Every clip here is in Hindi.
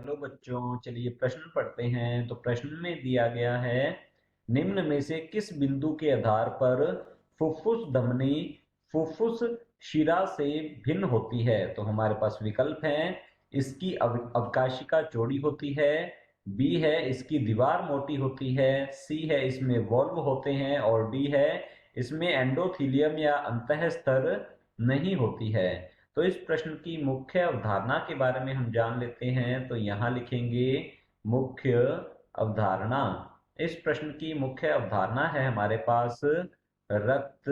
हेलो बच्चों, चलिए प्रश्न पढ़ते हैं। तो प्रश्न में दिया गया है, निम्न में से किस बिंदु के आधार पर फुफ्फुस धमनी फुफ्फुस शिरा से भिन्न होती है। तो हमारे पास विकल्प हैं। इसकी अवकाशिका चौड़ी होती है, बी है इसकी दीवार मोटी होती है, सी है इसमें वॉल्व होते हैं, और डी है इसमें एंडोथीलियम या अंतःस्तर नहीं होती है। तो इस प्रश्न की मुख्य अवधारणा के बारे में हम जान लेते हैं। तो यहाँ लिखेंगे मुख्य अवधारणा। इस प्रश्न की मुख्य अवधारणा है हमारे पास रक्त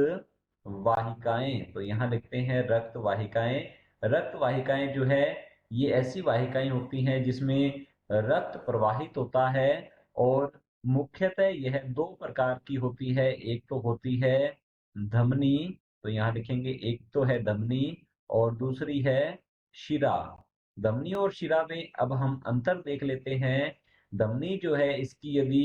वाहिकाएं। तो यहाँ लिखते हैं रक्त वाहिकाएं। रक्त वाहिकाएं जो है ये ऐसी वाहिकाएं होती हैं जिसमें रक्त प्रवाहित होता है, और मुख्यतः यह दो प्रकार की होती है। एक तो होती है धमनी, तो यहाँ लिखेंगे एक तो है धमनी और दूसरी है शिरा। धमनी और शिरा में अब हम अंतर देख लेते हैं। धमनी जो है इसकी यदि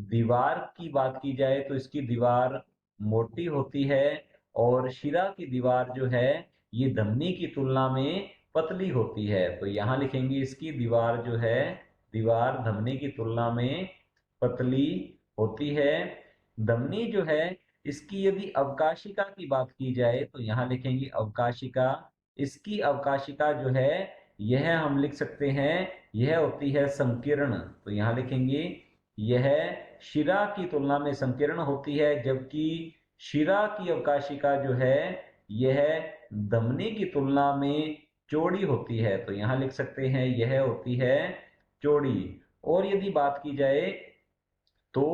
दीवार की बात की जाए तो इसकी दीवार मोटी होती है, और शिरा की दीवार जो है ये धमनी की तुलना में पतली होती है। तो यहाँ लिखेंगे इसकी दीवार जो है दीवार धमनी की तुलना में पतली होती है। धमनी जो है इसकी यदि अवकाशिका की बात की जाए तो यहाँ लिखेंगे अवकाशिका। इसकी अवकाशिका जो है यह हम लिख सकते हैं, यह होती है संकीर्ण। तो यहाँ लिखेंगे यह शिरा की तुलना में संकीर्ण होती है, जबकि शिरा की अवकाशिका जो है यह धमनी की तुलना में चौड़ी होती है। तो यहाँ लिख सकते हैं यह होती है चौड़ी। और यदि बात की जाए तो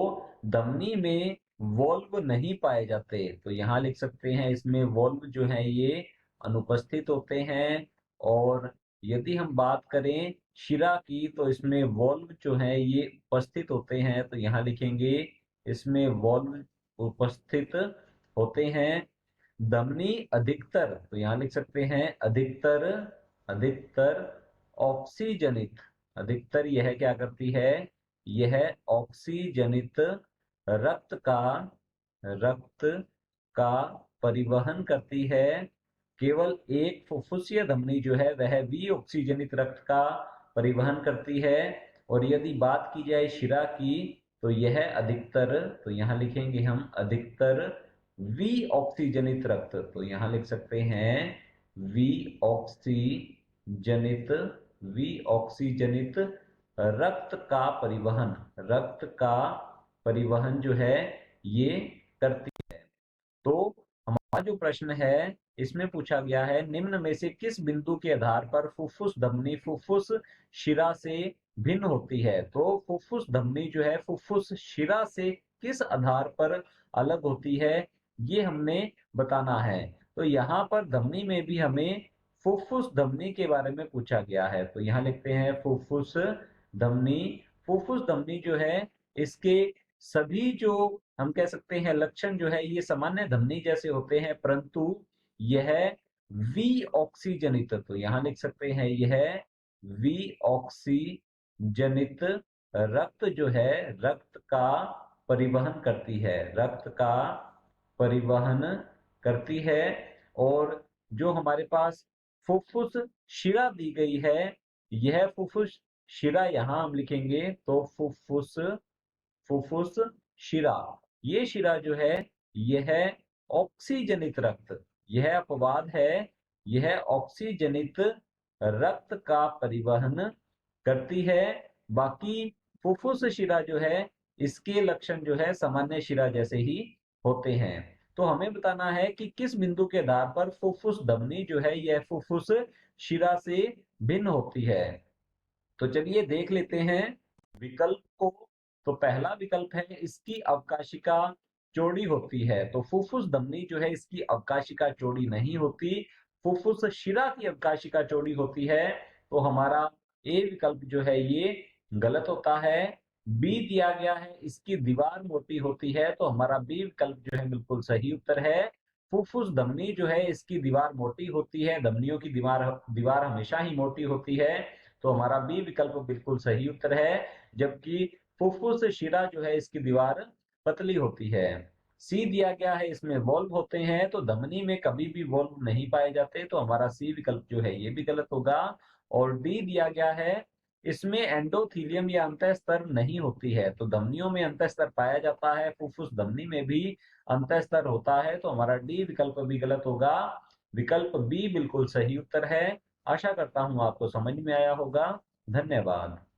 धमनी में वॉल्व नहीं पाए जाते, तो यहाँ लिख सकते हैं इसमें वॉल्व जो है ये अनुपस्थित होते हैं। और यदि हम बात करें शिरा की तो इसमें वॉल्व जो है ये उपस्थित होते हैं। तो यहाँ लिखेंगे इसमें वॉल्व उपस्थित होते हैं। धमनी अधिकतर, तो यहाँ लिख सकते हैं अधिकतर अधिकतर ऑक्सीजनित। अधिकतर यह क्या करती है, यह ऑक्सीजनित रक्त का रक्त का परिवहन करती है। केवल एक फुफ्फुसीय धमनी जो है वह भी ऑक्सीजनित रक्त का परिवहन करती है। और यदि बात की जाए शिरा की तो यह अधिकतर, तो यहाँ लिखेंगे हम अधिकतर वी ऑक्सीजनित रक्त। तो यहाँ लिख सकते हैं वी ऑक्सीजनित वी ऑक्सीजनित रक्त का परिवहन, रक्त का परिवहन जो है ये करती। तो हमारा जो प्रश्न है इसमें पूछा गया है, निम्न में से किस बिंदु के आधार पर फुफ्फुस धमनी फुफ्फुस शिरा से भिन्न होती है। तो फुफ्फुस धमनी जो है फुफ्फुस शिरा से किस आधार पर अलग होती है, ये हमने बताना है। तो यहाँ पर धमनी में भी हमें फुफ्फुस धमनी के बारे में पूछा गया है। तो यहाँ लिखते हैं फुफ्फुस धमनी। फुफ्फुस धमनी जो है इसके सभी जो हम कह सकते हैं लक्षण जो है ये सामान्य धमनी जैसे होते हैं, परंतु यह वी ऑक्सीजनित, तो यहाँ लिख सकते हैं यह वी ऑक्सीजनित रक्त जो है रक्त का परिवहन करती है, रक्त का परिवहन करती है। और जो हमारे पास फुफ्फुस शिरा दी गई है, यह फुफ्फुस शिरा यहाँ हम लिखेंगे तो फुफ्फुस फुफ्फुस शिरा, ये शिरा जो है यह ऑक्सीजनित रक्त, यह अपवाद है, यह ऑक्सीजनित रक्त का परिवहन करती है। बाकी फुफ्फुस शिरा जो है इसके लक्षण जो है सामान्य शिरा जैसे ही होते हैं। तो हमें बताना है कि किस बिंदु के आधार पर फुफ्फुस धमनी जो है यह फुफ्फुस शिरा से भिन्न होती है। तो चलिए देख लेते हैं विकल्प को। तो पहला विकल्प है इसकी अवकाशिका चौड़ी होती है। तो फुफ्फुस धमनी जो है इसकी अवकाशिका चौड़ी नहीं होती, फुफ्फुस शिरा की अवकाशिका चौड़ी होती है। तो हमारा ए विकल्प जो है ये गलत होता है। बी दिया गया है इसकी दीवार मोटी होती है, तो हमारा बी विकल्प जो है बिल्कुल सही उत्तर है। फुफ्फुस धमनी जो है इसकी दीवार मोटी होती है, धमनियों की दीवार दीवार हमेशा ही मोटी होती है। तो हमारा बी विकल्प बिल्कुल सही उत्तर है। जबकि फुफ्फुस शिरा जो है इसकी दीवार पतली होती है। सी दिया गया है इसमें वॉल्व होते हैं, तो धमनी में कभी भी वॉल्व नहीं पाए जाते। तो हमारा सी विकल्प जो है ये भी गलत होगा। और डी दिया गया है इसमें एंडोथीलियम या अंतःस्तर नहीं होती है, तो धमनियों में अंतःस्तर पाया जाता है, फुफ्फुस धमनी में भी अंतःस्तर होता है, तो हमारा डी विकल्प भी गलत होगा। विकल्प बी बिल्कुल सही उत्तर है। आशा करता हूं आपको समझ में आया होगा। धन्यवाद।